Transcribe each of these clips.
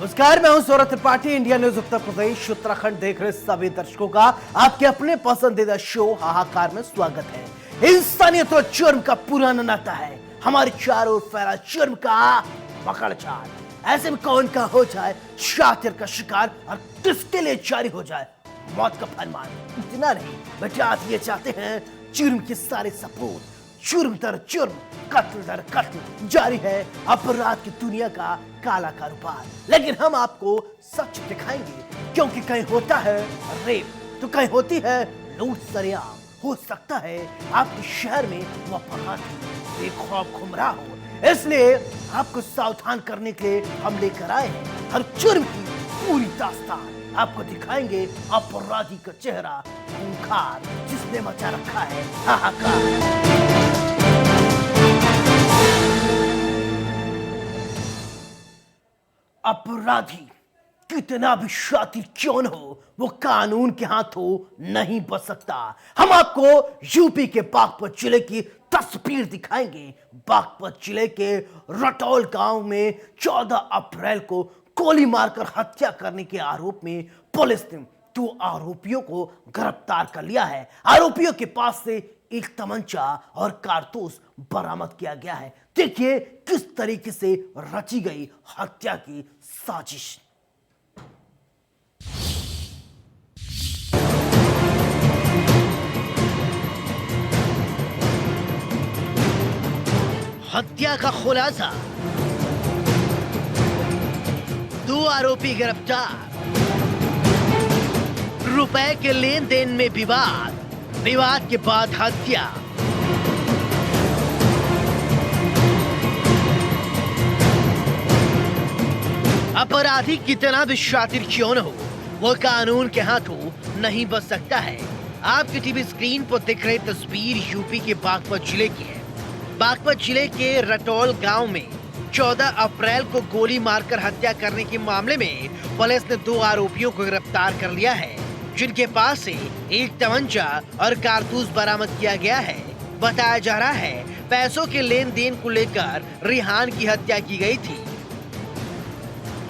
नमस्कार, मैं हूं सौरभ त्रिपाठी। इंडिया न्यूज उत्तर प्रदेश उत्तराखंड देख रहे सभी दर्शकों का आपके अपने पसंदीदा शो हाहाकार में स्वागत है। इंसानियत और जुर्म का पुराना नाता है, हमारे चारों ओर फैला जुर्म का पकड़चाल। ऐसे में कौन का हो जाए शातिर का शिकार और किसके लिए जारी हो जाए मौत का फरमान। इतना नहीं, बेटा आज ये चाहते हैं जुर्म के सारे सबूत, जुर्म दर जुर्म, कत्ल दर कत्ल जारी है अपराध की दुनिया का काला कारोबार। लेकिन हम आपको सच दिखाएंगे, क्योंकि कहीं होता है रेप तो कहीं होती है लूट सरेआम। हो सकता है आपके शहर में वो अपराध बेखौफ घूम रहा हो, इसलिए आपको सावधान करने के लिए हम लेकर आए हैं हर जुर्म की पूरी दास्तान। आपको दिखाएंगे अपराधी का चेहरा खूंखार, जिसने मचा रखा है हाहाकार। अपराधी कितना भी शातिर क्यों न हो, वो कानून के हाथों नहीं बच सकता। हम आपको यूपी के बागपत जिले की तस्वीर दिखाएंगे। बागपत जिले के रटौल गांव में 14 अप्रैल को गोली मारकर हत्या करने के आरोप में पुलिस ने 2 आरोपियों को गिरफ्तार कर लिया है। आरोपियों के पास से एक तमंचा और कारतूस बरामद किया गया है। देखिए किस तरीके से रची गई हत्या की साजिश। हत्या का खुलासा, 2 आरोपी गिरफ्तार, रुपए के लेन देन में विवाद, विवाद के बाद हत्या। अपराधी कितना भी शातिर क्यों न हो, वो कानून के हाथों नहीं बच सकता है। आपकी टीवी स्क्रीन पर दिख रही तस्वीर यूपी के बागपत जिले की है। बागपत जिले के रटौल गांव में 14 अप्रैल को गोली मारकर हत्या करने के मामले में पुलिस ने 2 आरोपियों को गिरफ्तार कर लिया है, जिनके पास से एक तमंचा और कारतूस बरामद किया गया है। बताया जा रहा है पैसों के लेन देन को लेकर रिहान की हत्या की गई थी।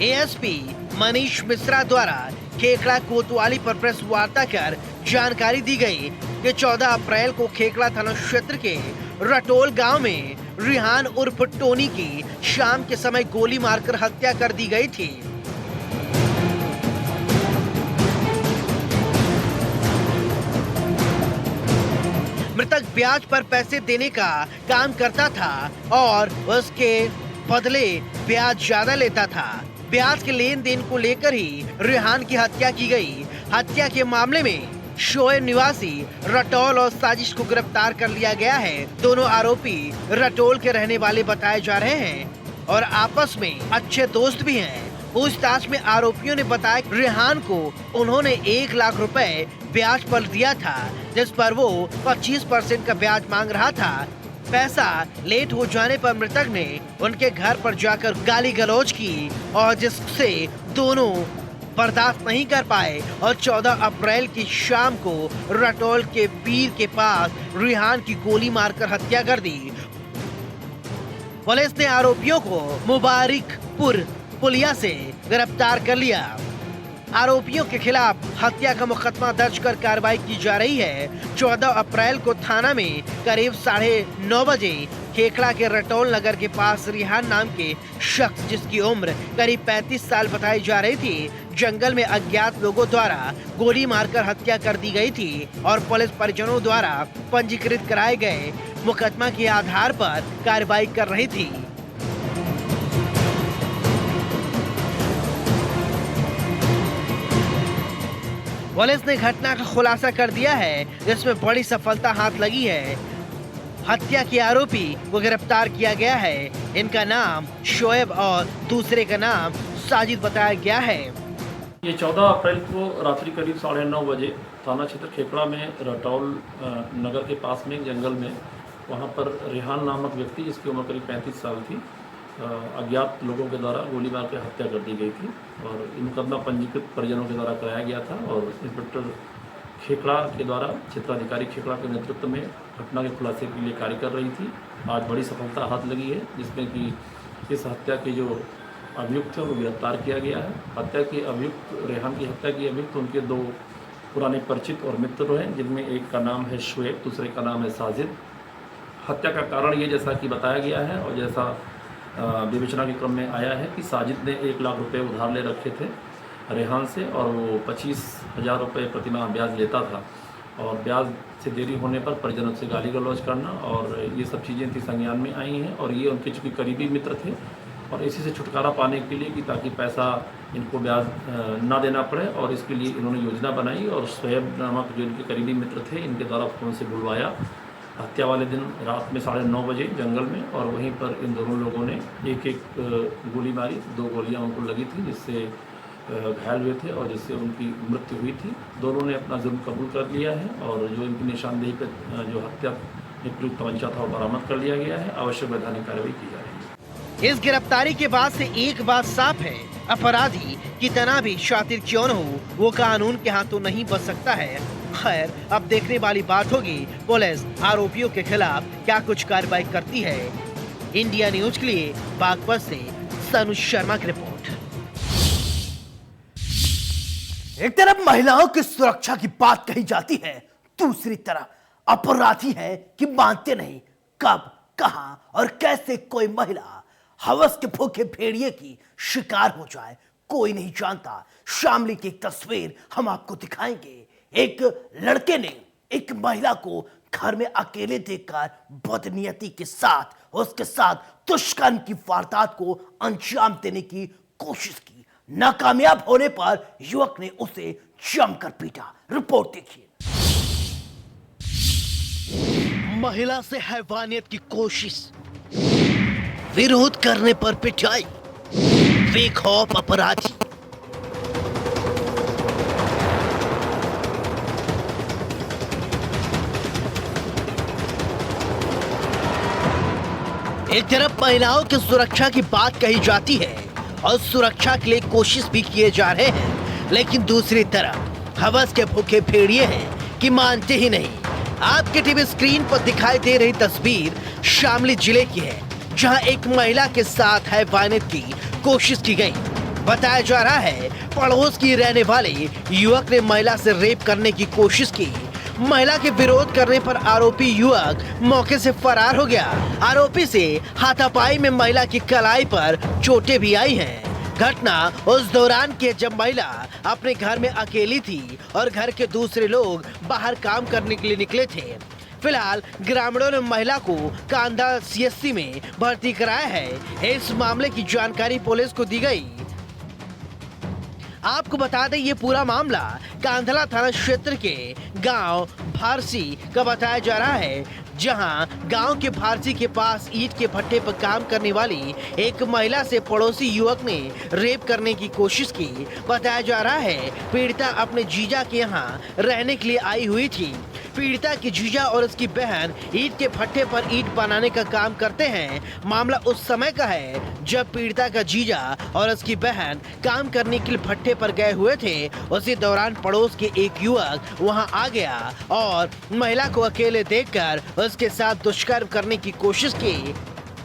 एएसपी मनीष मिश्रा द्वारा खेखड़ा कोतवाली पर प्रेस वार्ता कर जानकारी दी गई कि 14 अप्रैल को खेखड़ा थाना क्षेत्र के रटौल गांव में रिहान उर्फ टोनी की शाम के समय गोली मारकर हत्या कर दी गई थी। मृतक ब्याज पर पैसे देने का काम करता था और उसके बदले ब्याज ज्यादा लेता था। ब्याज के लेन देन को लेकर ही रिहान की हत्या की गई। हत्या के मामले में शोएब निवासी रटौल और साजिश को गिरफ्तार कर लिया गया है। दोनों आरोपी रटौल के रहने वाले बताए जा रहे हैं और आपस में अच्छे दोस्त भी हैं। पूछताछ में आरोपियों ने बताया कि रिहान को उन्होंने 1 लाख रुपए ब्याज पर दिया था, जिस पर वो 25% का ब्याज मांग रहा था। पैसा लेट हो जाने पर मृतक ने उनके घर पर जाकर गाली गलौज की और जिससे दोनों बर्दाश्त नहीं कर पाए और 14 अप्रैल की शाम को रटौल के पीर के पास रिहान की गोली मारकर हत्या कर दी। पुलिस ने आरोपियों को मुबारकपुर पुलिया से गिरफ्तार कर लिया। आरोपियों के खिलाफ हत्या का मुकदमा दर्ज कर कार्रवाई की जा रही है। 14 अप्रैल को थाना में करीब 9:30 बजे खेखड़ा के रटौल नगर के पास रिहान नाम के शख्स, जिसकी उम्र करीब 35 साल बताई जा रही थी, जंगल में अज्ञात लोगों द्वारा गोली मारकर हत्या कर दी गई थी और पुलिस परिजनों द्वारा पंजीकृत कराए गए मुकदमा के आधार पर कार्रवाई कर रही थी। पुलिस ने घटना का खुलासा कर दिया है, जिसमें बड़ी सफलता हाथ लगी है। हत्या के आरोपी को गिरफ्तार किया गया है। इनका नाम शोएब और दूसरे का नाम साजिद बताया गया है। ये 14 अप्रैल को रात्रि करीब 9:30 बजे थाना क्षेत्र खेखड़ा में रटौल नगर के पास में जंगल में वहाँ पर रिहान नामक व्यक्ति, जिसकी उम्र करीब 35 साल थी, अज्ञात लोगों के द्वारा गोली मार के हत्या कर दी गई थी और मुकदमा पंजीकृत परिजनों के द्वारा कराया गया था और इंस्पेक्टर खेखड़ा के द्वारा क्षेत्राधिकारी खेखड़ा के नेतृत्व में घटना के खुलासे के लिए कार्य कर रही थी। आज बड़ी सफलता हाथ लगी है, जिसमें कि इस हत्या के जो अभियुक्त थे उनको गिरफ्तार किया गया है। हत्या के अभियुक्त, रेहान की हत्या की अभियुक्त उनके 2 पुराने परिचित और मित्र हैं, जिनमें एक का नाम है शुएब, दूसरे का नाम है साजिद। हत्या का कारण ये जैसा कि बताया गया है और जैसा विवेचना के क्रम में आया है कि साजिद ने 1 लाख रुपए उधार ले रखे थे रेहान से और वो 25,000 रुपये प्रतिमाह ब्याज लेता था और ब्याज से देरी होने पर परिजनों से गाली गलौज करना और ये सब चीज़ें थी संज्ञान में आई हैं। और ये उनके चूँकि करीबी मित्र थे और इसी से छुटकारा पाने के लिए कि ताकि पैसा इनको ब्याज ना देना पड़े और इसके लिए इन्होंने योजना बनाई और शुएब नामक जो इनके करीबी मित्र थे इनके द्वारा फ़ोन से बुलवाया हत्या वाले दिन रात में 9:30 बजे जंगल में, और वहीं पर इन दोनों लोगों ने एक गोली मारी। 2 गोलियां उनको लगी थी जिससे घायल हुए थे और जिससे उनकी मृत्यु हुई थी। दोनों ने अपना जुर्म कबूल कर लिया है और जो इनकी निशानदेही पर जो हत्या में प्रयुक्त तमंचा था वो बरामद कर लिया गया है। आवश्यक वैधानिक कार्रवाई की जा रही है। इस गिरफ्तारी के बाद से एक बात साफ है, अपराधी कितना भी शातिर क्यों न हो वो कानून के हाथों नहीं बच सकता है। खैर, अब देखने वाली बात होगी पुलिस आरोपियों के खिलाफ क्या कुछ कार्रवाई करती है। इंडिया न्यूज के लिए बागपत से सनु शर्मा की रिपोर्ट। एक तरफ महिलाओं की सुरक्षा की बात कही जाती है, दूसरी तरफ अपराधी है कि मानते नहीं कब, कहां और कैसे कोई महिला हवस के भूखे भेड़िए की शिकार हो जाए, कोई नहीं जानता। शामली की एक तस्वीर हम आपको दिखाएंगे। एक लड़के ने एक महिला को घर में अकेले देखकर बदनीयती के साथ उसके साथ दुष्कर्म की वारदात को अंजाम देने की कोशिश की। नाकामयाब होने पर युवक ने उसे जमकर पीटा। रिपोर्ट देखिए। महिला से हैवानियत की कोशिश, विरोध करने पर पिटाई, बेखौफ अपराधी। एक तरफ महिलाओं की सुरक्षा की बात कही जाती है और सुरक्षा के लिए कोशिश भी किए जा रहे हैं, लेकिन दूसरी तरफ हवस के भूखे भेड़िए हैं कि मानते ही नहीं। आपके टीवी स्क्रीन पर दिखाई दे रही तस्वीर शामली जिले की है, जहां एक महिला के साथ हैवानियत की कोशिश की गई। बताया जा रहा है पड़ोस की रहने वाले युवक ने महिला से रेप करने की कोशिश की। महिला के विरोध करने पर आरोपी युवक मौके से फरार हो गया। आरोपी से हाथापाई में महिला की कलाई पर चोटें भी आई हैं। घटना उस दौरान की जब महिला अपने घर में अकेली थी और घर के दूसरे लोग बाहर काम करने के लिए निकले थे। फिलहाल ग्रामीणों ने महिला को कांधा सीएचसी में भर्ती कराया है। इस मामले की जानकारी पुलिस को दी गई। आपको बता दें ये पूरा मामला कांधला थाना क्षेत्र के गांव फारसी का बताया जा रहा है, जहां गांव के फारसी के पास ईंट के भट्टे पर काम करने वाली एक महिला से पड़ोसी युवक ने रेप करने की कोशिश की। बताया जा रहा है पीड़िता अपने जीजा के यहां रहने के लिए आई हुई थी। पीड़िता की जीजा और उसकी बहन ईंट के भट्टे पर ईंट बनाने का काम करते हैं। मामला उस समय का है जब पीड़िता का जीजा और उसकी बहन काम करने के लिए भट्टे पर गए हुए थे। उसी दौरान पड़ोस के एक युवक वहां आ गया और महिला को अकेले देखकर उसके साथ दुष्कर्म करने की कोशिश की।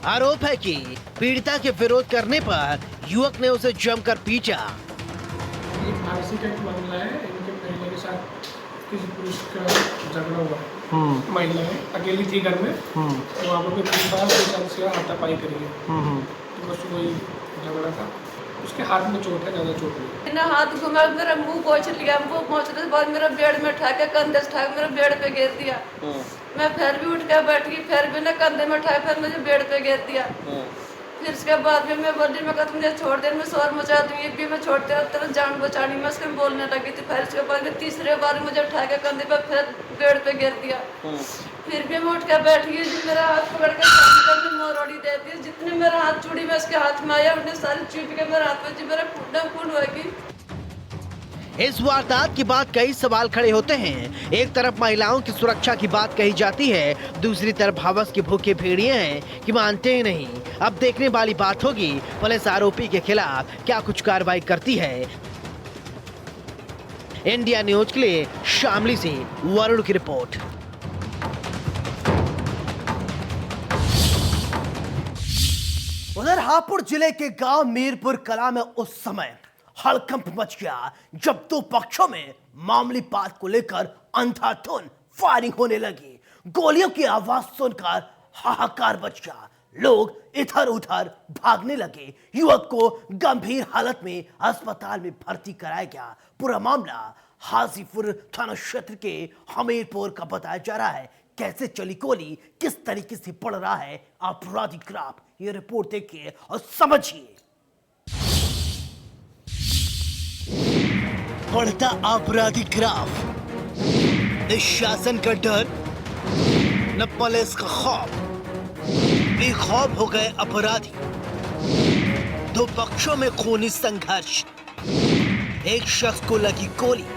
आरोप है कि पीड़िता के विरोध करने पर युवक ने उसे जमकर पीटा। ये फारसी का एक मामला है। इनके पहले के साथ किसी पुरुष का झगड़ा हुआ। महिला है, अकेली थी घर में, तो वहाँ पर से हाथापाई करी है। तो बस वही झगड़ा था। उसके हाथ में चोट है, ज़्यादा चोट नहीं। मैंने हाथ घुमा, मेरा मुंह पहुँच लिया। मुंह पहुँचने के बाद मेरा बेड में उठा के कंधे से उठा के मेरे बेड पे गिर दिया। मैं फिर भी उठ के बैठ गई, फिर भी ना कंधे में उठाया, फिर मुझे बेड पे गिर दिया। फिर उसके बाद भी मैं बोली, मैं कहती मुझे छोड़ दे, मैं शोर मचा दूँगी। भी मैं छोड़ते रहते जान बचानी, मैं उसके बोलने लगी थी। फिर उसके बाद तीसरे बार मुझे उठा के कंधे पर फिर बेड पे गिर दिया। फिर भी मैं उठ के बैठ गई। मेरा हाथ पकड़ के मोरड़ी दे दी। जितने मेरा हाथ चूड़ी में उसके हाथ में आया, उन्हें सारी चुप के मेरे हाथ में जी मेरा खून होगी। इस वारदात के बाद कई सवाल खड़े होते हैं। एक तरफ महिलाओं की सुरक्षा की बात कही जाती है, दूसरी तरफ हवस के भूखे भेड़िए हैं कि मानते ही नहीं। अब देखने वाली बात होगी पुलिस आरोपी के खिलाफ क्या कुछ कार्रवाई करती है। इंडिया न्यूज के लिए शामली से वरुण की रिपोर्ट। उधर हापुड़ जिले के गांव मीरपुर कला में उस समय हड़कंप मच गया जब दो पक्षों में मामूली बात को लेकर अंधाधुंध फायरिंग होने लगी। गोलियों की आवाज सुनकर हाहाकार मच गया, लोग इधर उधर भागने लगे। युवक को गंभीर हालत में अस्पताल में भर्ती कराया गया। पूरा मामला हाजीपुर थाना क्षेत्र के हमीरपुर का बताया जा रहा है। कैसे चली गोली, किस तरीके से पड़ रहा है आपराधिक ग्राफ, ये रिपोर्ट देखिए और समझिए। बढ़ता आपराधिक ग्राफ, न शासन का डर न पुलिस का खौफ, बेखौफ हो गए अपराधी। दो पक्षों में खूनी संघर्ष, एक शख्स को लगी गोली,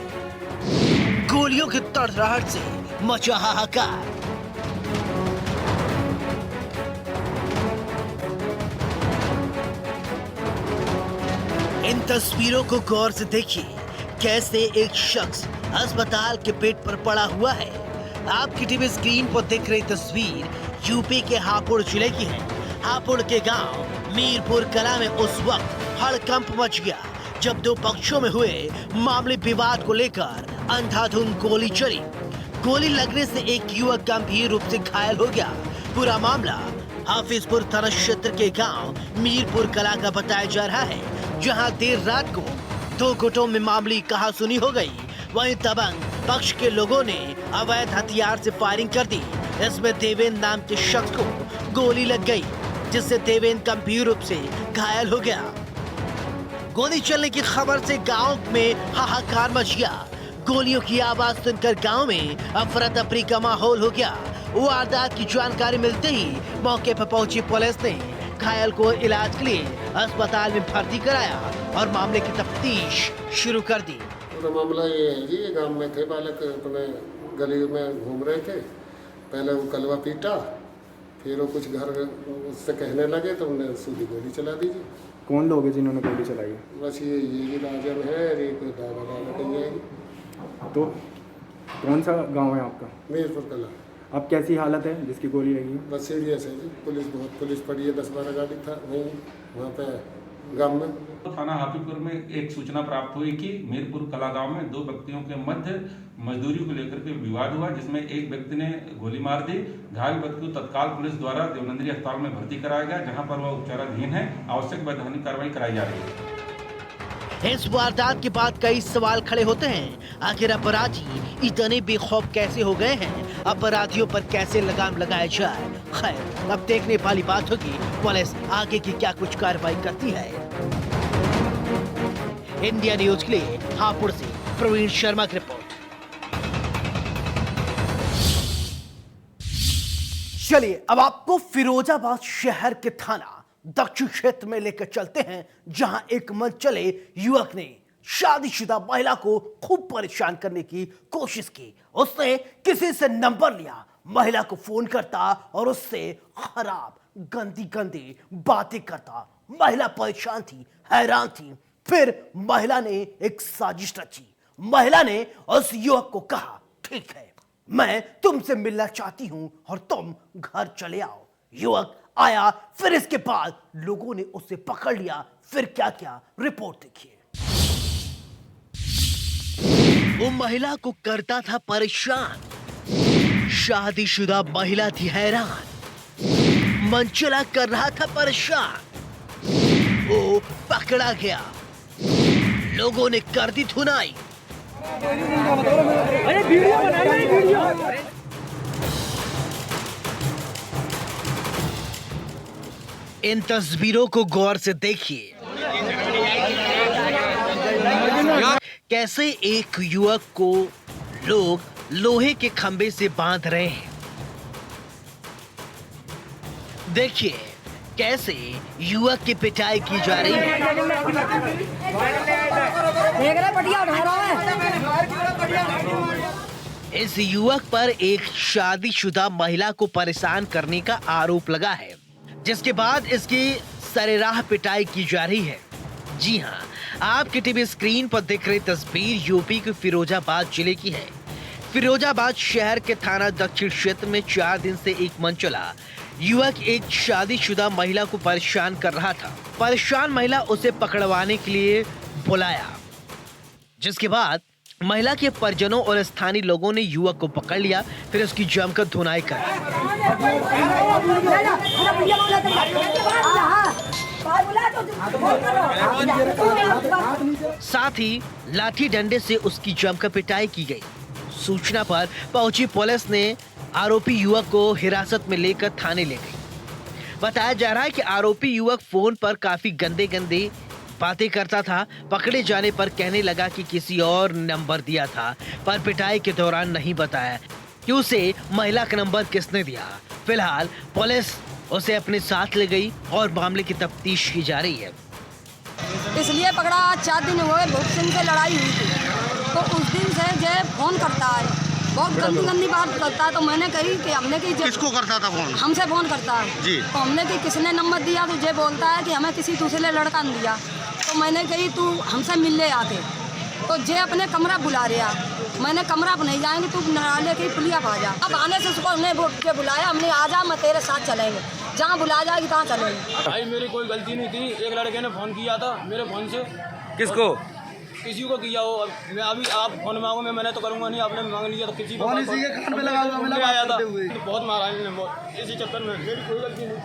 गोलियों की तड़तड़ाहट से मचा हाहाकार। इन तस्वीरों को गौर से देखिए, कैसे एक शख्स अस्पताल के बेड पर पड़ा हुआ है। आपकी टीवी स्क्रीन पर दिख रही तस्वीर यूपी के हापुड़ जिले की है। हापुड़ के गांव मीरपुर कला में उस वक्त हड़कंप मच गया जब दो पक्षों में हुए मामूली विवाद को लेकर अंधाधुंध गोली चली। गोली लगने से एक युवक गंभीर रूप से घायल हो गया। पूरा मामला हाफिजपुर थाना क्षेत्र के गांव मीरपुर कला का बताया जा रहा है, जहां देर रात को दो गुटों में मामूली कहासुनी हो गई। वहीं दबंग पक्ष के लोगों ने अवैध हथियार से फायरिंग कर दी। इसमें देवेंद्र नाम के शख्स को गोली लग गई, जिससे देवेंद्र गंभीर रूप से घायल हो गया। गोली चलने की खबर से गांव में हाहाकार मच गया। गोलियों की आवाज सुनकर गांव में अफरा तफरी का माहौल हो गया। वारदात की जानकारी मिलते ही मौके पर पहुंची पुलिस ने घायल को इलाज के लिए अस्पताल में भर्ती कराया और मामले की तफ्तीश शुरू कर दी। पूरा मामला ये है जी, गांव में थे बालक, अपने गली में घूम रहे थे। पहले वो कलवा पीटा, फिर वो कुछ घर उससे कहने लगे तो उन्हें सीधी गोली चला दी जी। कौन लोग हैं जिन्होंने गोली चलाई? बस ये जी राजन है, एक दादा कहीं है। तो कौन सा गांव है आपका? मीरपुर कला। अब कैसी हालत है जिसकी गोली लगी? बस सीरियस है जी, पुलिस पड़ी है, 10-12 गाड़ी था वहीं वहाँ पे गांव में। थाना हाफिजपुर में एक सूचना प्राप्त हुई कि मीरपुर कला गांव में दो व्यक्तियों के मध्य मजदूरी को लेकर के विवाद हुआ, जिसमें एक व्यक्ति ने गोली मार दी। घायल व्यक्ति को तत्काल पुलिस द्वारा देवनंदरी अस्पताल में भर्ती कराया गया, जहां पर वह उपचाराधीन है। आवश्यक वैधानिक कार्रवाई कराई जा रही है। इस वारदात के बाद कई सवाल खड़े होते हैं। आखिर अपराधी इतने बेखौफ कैसे हो गए हैं? अपराधियों पर कैसे लगाम लगाया जाए? खैर, अब देखने वाली बात होगी पुलिस आगे की क्या कुछ कार्रवाई करती है। इंडिया न्यूज के लिए हापुड़ से प्रवीण शर्मा की रिपोर्ट। चलिए अब आपको फिरोजाबाद शहर के थाना दक्षिण क्षेत्र में लेकर चलते हैं, जहां एक मनचले युवक ने शादीशुदा महिला को खूब परेशान करने की कोशिश की। उसने किसी से नंबर लिया, महिला को फोन करता और उससे खराब गंदी बातें करता। महिला परेशान थी, हैरान थी। फिर महिला ने एक साजिश रची। महिला ने उस युवक को कहा, ठीक है, मैं तुमसे मिलना चाहती हूं और तुम घर चले आओ। युवक आया, फिर इसके बाद लोगों ने उसे पकड़ लिया। फिर क्या क्या, रिपोर्ट देखिए। वो महिला को करता था परेशान। शादीशुदा महिला थी हैरान। मनचला कर रहा था परेशान। वो पकड़ा गया, लोगों ने कर दी धुनाई। अरे वीडियो बना रहे हैं, वीडियो। इन तस्वीरों को गौर से देखिए, कैसे एक युवक को लोग लोहे के खंभे से बांध रहे हैं। देखिए कैसे युवक की पिटाई की जा रही है। इस युवक पर एक शादीशुदा महिला को परेशान करने का आरोप लगा है, जिसके बाद इसकी सरेराह पिटाई की जा रही है। जी हां, आपकी टीवी स्क्रीन पर दिख रही तस्वीर यूपी के फिरोजाबाद जिले की है। फिरोजाबाद शहर के थाना दक्षिण क्षेत्र में 4 दिन से एक मनचला युवक एक शादीशुदा महिला को परेशान कर रहा था। परेशान महिला उसे पकड़वाने के लिए बुलाया, जिसके बाद महिला के परिजनों और स्थानीय लोगों ने युवक को पकड़ लिया। फिर उसकी जमकर धुनाई कर साथ ही लाठी डंडे से उसकी जमकर पिटाई की गई। सूचना पर पहुंची पुलिस ने आरोपी युवक को हिरासत में लेकर थाने ले गई। बताया जा रहा है कि आरोपी युवक फोन पर काफी गंदे बातें करता था। पकड़े जाने पर कहने लगा कि किसी और नंबर दिया था, पर पिटाई के दौरान नहीं बताया कि उसे महिला का नंबर किसने दिया। फिलहाल पुलिस उसे अपने साथ ले गई और मामले की तफ्तीश की जा रही है। इसलिए पकड़ा, 4 दिन हुए भूप सिंह से लड़ाई हुई थी, तो उस दिन से जय फोन करता है, बहुत गंदी बात करता है। तो मैंने कही कि हमने की किसको करता था फोन? हमसे फोन करता है जी। तो हमने कि किसने नंबर दिया, तो जय बोलता है कि हमें किसी दूसरे लड़का ने दिया। तो मैंने कही तू हमसे मिल ले आके, तो जय अपने कमरा बुला रहा। मैंने कमरा पर नहीं जाएंगे, तू नाले की पुलिया आ जा। अब आने से उसको हमने बुलाया, हमने आ जा, मैं तेरे साथ चलेंगे, जहाँ बुला जाएगी कहाँ चलेंगे। भाई मेरी कोई गलती नहीं थी, एक लड़के ने फोन किया था मेरे फोन से। किसको? किसी को किया हो, मैं अभी आप फोन मांगो, मैंने तो करूंगा नहीं, आपने मांग लिया तो किसी को कान पे लगा आया था, बहुत मारा इन्होंने, इसी चक्कर में मेरी कोई गलती नहीं।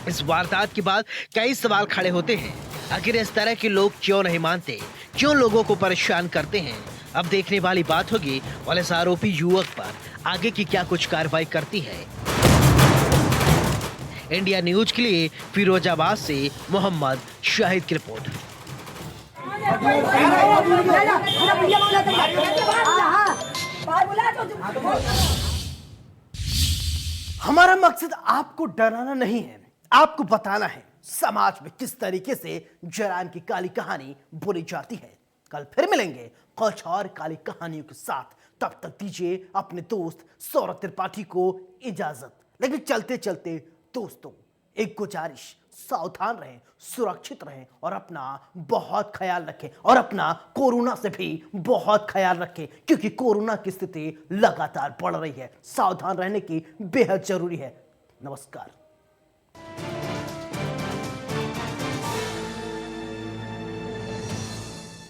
इस वारदात के बाद कई सवाल खड़े होते हैं। आखिर इस तरह के लोग क्यों नहीं मानते, क्यों लोगों को परेशान करते हैं? अब देखने वाली बात होगी पुलिस आरोपी युवक पर आगे की क्या कुछ कार्रवाई करती है। इंडिया न्यूज के लिए फिरोजाबाद से मोहम्मद शाहिद की रिपोर्ट। हमारा मकसद आपको डराना नहीं है, आपको बताना है समाज में किस तरीके से जरान की काली कहानी बोली जाती है। कल फिर मिलेंगे कुछ और काली कहानियों के साथ। तब तक दीजिए अपने दोस्त सौरभ त्रिपाठी को इजाजत। लेकिन चलते चलते दोस्तों एक गुजारिश, सावधान रहें, सुरक्षित रहें और अपना बहुत ख्याल रखें, और अपना कोरोना से भी बहुत ख्याल रखें, क्योंकि कोरोना की स्थिति लगातार बढ़ रही है। सावधान रहने की बेहद जरूरी है। नमस्कार।